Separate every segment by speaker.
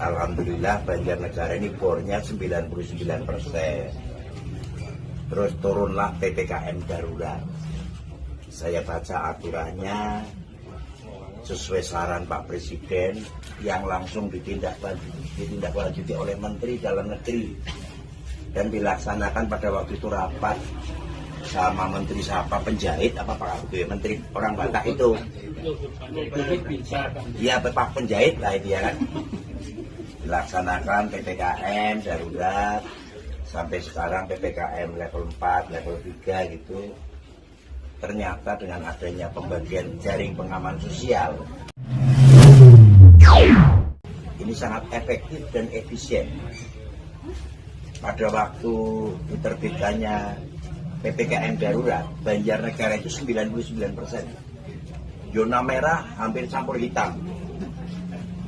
Speaker 1: Alhamdulillah Banjarnegara ini bornya 99%. Terus turunlah PPKM darurat. Saya baca aturannya sesuai saran Pak Presiden yang langsung ditindaklanjuti oleh Menteri Dalam Negeri dan dilaksanakan pada waktu itu rapat sama Menteri siapa penjahit apa Pak Menteri orang Batak itu. Iya Pak penjahit lah itu ya kan. Dilaksanakan PPKM darurat sampai sekarang PPKM level 4, level 3 gitu. Ternyata dengan adanya pembagian jaring pengaman sosial ini sangat efektif dan efisien. Pada waktu diterbitkannya PPKM darurat, Banjarnegara itu 99%. Zona merah hampir campur hitam.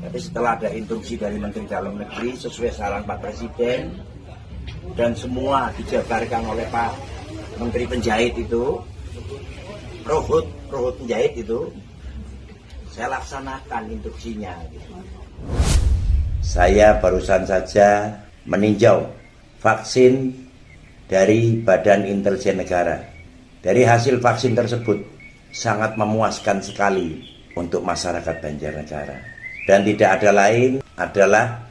Speaker 1: Tapi setelah ada instruksi dari Menteri Dalam Negeri sesuai saran Pak Presiden dan semua dijabarkan oleh Pak Menteri Penjahit itu, Rohut Penjahit itu, saya laksanakan instruksinya. Saya barusan saja meninjau vaksin dari Badan Intelijen Negara. Dari hasil vaksin tersebut sangat memuaskan sekali untuk masyarakat Banjarnegara. Dan tidak ada lain adalah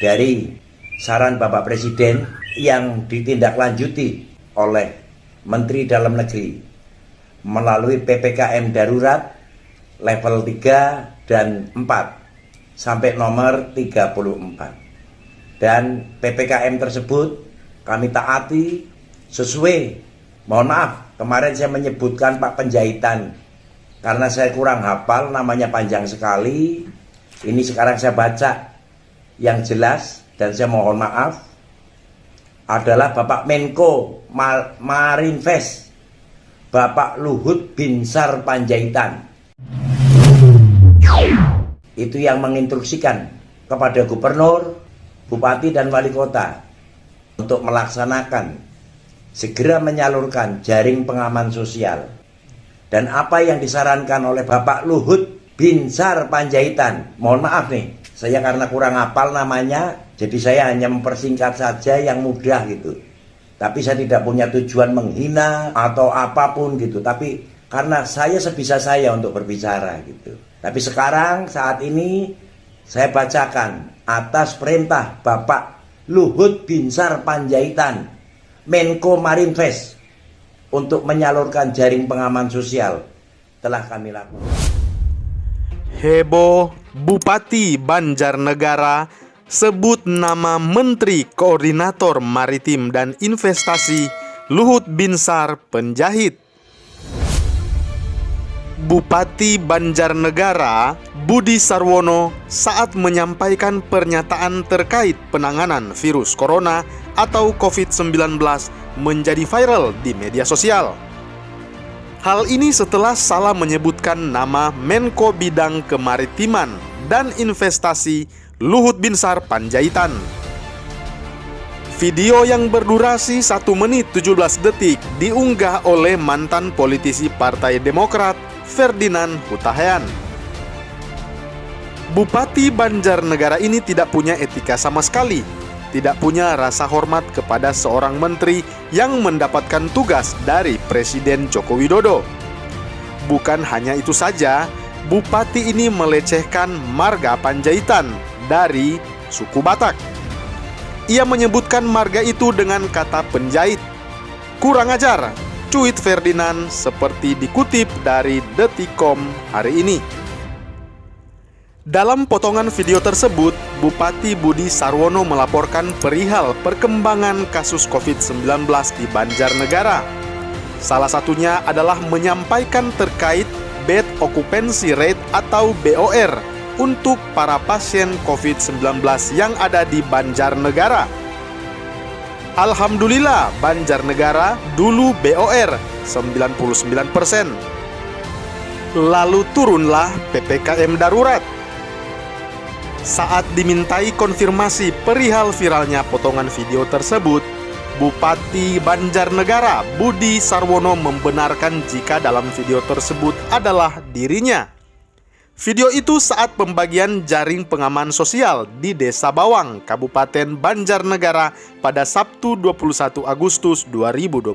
Speaker 1: dari saran Bapak Presiden yang ditindaklanjuti oleh Menteri Dalam Negeri melalui PPKM darurat level 3 dan 4 sampai nomor 34. Dan PPKM tersebut kami taati sesuai, mohon maaf, kemarin saya menyebutkan Pak Penjahitan karena saya kurang hafal, namanya panjang sekali. Ini sekarang saya baca yang jelas dan saya mohon maaf adalah Bapak Menko Marinvest, Bapak Luhut Binsar Panjaitan. Itu yang menginstruksikan kepada gubernur, bupati dan wali kota untuk melaksanakan segera menyalurkan jaring pengaman sosial. Dan apa yang disarankan oleh Bapak Luhut Binsar Panjaitan, mohon maaf nih, saya karena kurang hafal namanya, jadi saya hanya mempersingkat saja yang mudah gitu. Tapi saya tidak punya tujuan menghina atau apapun gitu. Tapi karena saya sebisa saya untuk berbicara gitu. Tapi sekarang saat ini saya bacakan atas perintah Bapak Luhut Binsar Panjaitan, Menko Marinvest, untuk menyalurkan jaring pengaman sosial telah kami lakukan.
Speaker 2: Heboh, Bupati Banjarnegara sebut nama Menteri Koordinator Maritim dan Investasi Luhut Binsar Panjaitan. Bupati Banjarnegara Budi Sarwono saat menyampaikan pernyataan terkait penanganan virus corona atau COVID-19 menjadi viral di media sosial. Hal ini setelah salah menyebutkan nama Menko Bidang Kemaritiman dan Investasi Luhut Binsar Panjaitan. Video yang berdurasi 1 menit 17 detik diunggah oleh mantan politisi Partai Demokrat Ferdinand Hutahian. Bupati Banjarnegara ini tidak punya etika sama sekali, tidak punya rasa hormat kepada seorang menteri yang mendapatkan tugas dari Presiden Joko Widodo. Bukan hanya itu saja, bupati ini melecehkan marga Panjaitan dari suku Batak. Ia menyebutkan marga itu dengan kata penjahit. Kurang ajar, cuit Ferdinand seperti dikutip dari Detikcom hari ini. Dalam potongan video tersebut, Bupati Budi Sarwono melaporkan perihal perkembangan kasus COVID-19 di Banjarnegara. Salah satunya adalah menyampaikan terkait bed occupancy rate atau BOR untuk para pasien COVID-19 yang ada di Banjarnegara. Alhamdulillah, Banjarnegara dulu BOR 99%. Lalu turunlah PPKM darurat. Saat dimintai konfirmasi perihal viralnya potongan video tersebut, Bupati Banjarnegara Budi Sarwono membenarkan jika dalam video tersebut adalah dirinya. Video itu saat pembagian jaring pengaman sosial di Desa Bawang, Kabupaten Banjarnegara pada Sabtu 21 Agustus 2021.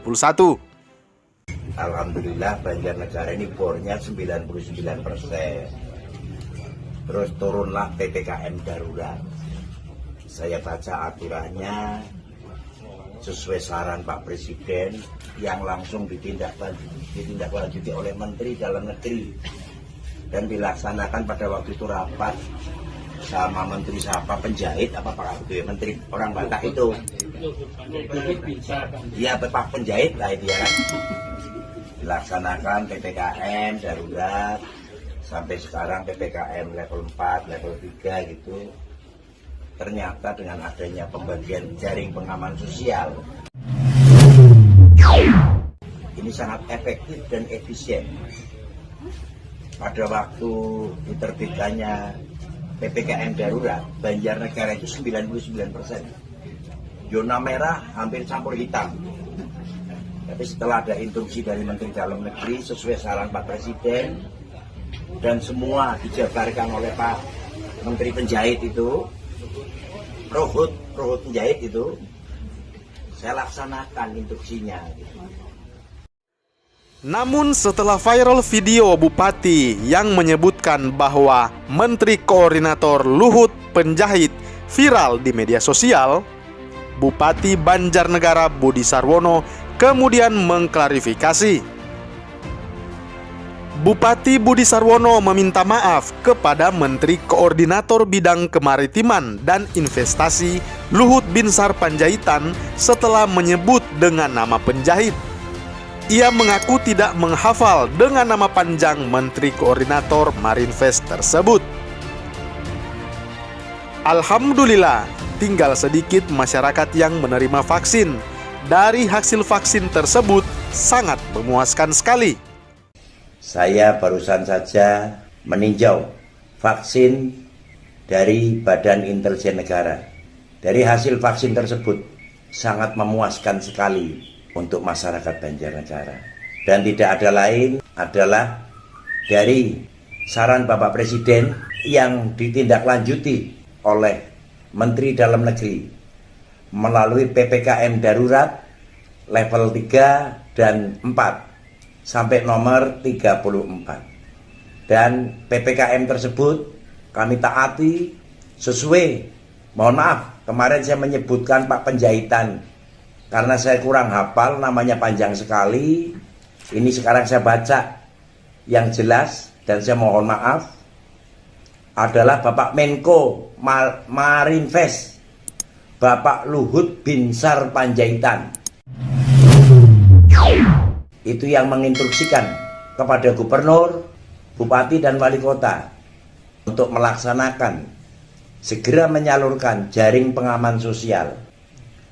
Speaker 1: Alhamdulillah Banjarnegara ini bornya 99%. Terus turunlah PPKM darurat. Saya baca aturannya sesuai saran Pak Presiden yang langsung ditindaklanjuti oleh Menteri Dalam Negeri dan dilaksanakan pada waktu itu rapat sama Menteri siapa penjahit apa Pak itu ya, Menteri orang Batak itu. Iya Pak penjahit lah dia kan. Dilaksanakan PPKM darurat sampai sekarang PPKM level 4, level 3 gitu. Ternyata dengan adanya pembagian jaring pengaman sosial ini sangat efektif dan efisien. Pada waktu diterbitkannya PPKM darurat, Banjarnegara itu 99%. Zona merah hampir campur hitam. Tapi setelah ada instruksi dari Menteri Dalam Negeri sesuai saran Pak Presiden dan semua dijabarkan oleh Pak Menteri Penjahit itu, Rohut Penjahit itu, saya laksanakan instruksinya.
Speaker 2: Namun setelah viral video Bupati yang menyebutkan bahwa Menteri Koordinator Luhut Penjahit viral di media sosial, Bupati Banjarnegara Budi Sarwono kemudian mengklarifikasi. Bupati Budi Sarwono meminta maaf kepada Menteri Koordinator Bidang Kemaritiman dan Investasi Luhut Binsar Panjaitan setelah menyebut dengan nama penjahit. Ia mengaku tidak menghafal dengan nama panjang Menteri Koordinator Marinvest tersebut. Alhamdulillah, tinggal sedikit masyarakat yang menerima vaksin. Dari hasil vaksin tersebut sangat memuaskan sekali.
Speaker 1: Saya barusan saja meninjau vaksin dari Badan Intelijen Negara. Dari hasil vaksin tersebut sangat memuaskan sekali untuk masyarakat Banjarnegara. Dan tidak ada lain adalah dari saran Bapak Presiden yang ditindaklanjuti oleh Menteri Dalam Negeri melalui PPKM darurat level 3 dan 4 sampai nomor 34. Dan PPKM tersebut kami taati sesuai, mohon maaf kemarin saya menyebutkan Pak Penjahitan karena saya kurang hafal, namanya panjang sekali. Ini sekarang saya baca yang jelas dan saya mohon maaf. Adalah Bapak Menko Marinvest, Bapak Luhut Binsar Panjaitan. Itu yang menginstruksikan kepada gubernur, bupati dan wali kota untuk melaksanakan, segera menyalurkan jaring pengaman sosial.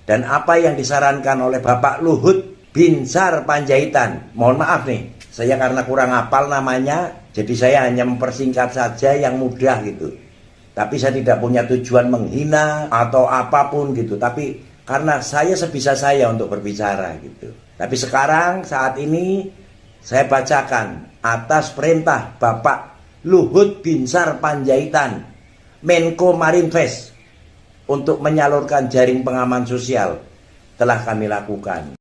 Speaker 1: Dan apa yang disarankan oleh Bapak Luhut Binsar Panjaitan, mohon maaf nih, saya karena kurang hafal namanya, jadi saya hanya mempersingkat saja yang mudah gitu. Tapi saya tidak punya tujuan menghina atau apapun gitu. Tapi karena saya sebisa saya untuk berbicara gitu. Tapi sekarang saat ini saya bacakan atas perintah Bapak Luhut Binsar Panjaitan, Menko Marinvest, untuk menyalurkan jaring pengaman sosial telah kami lakukan.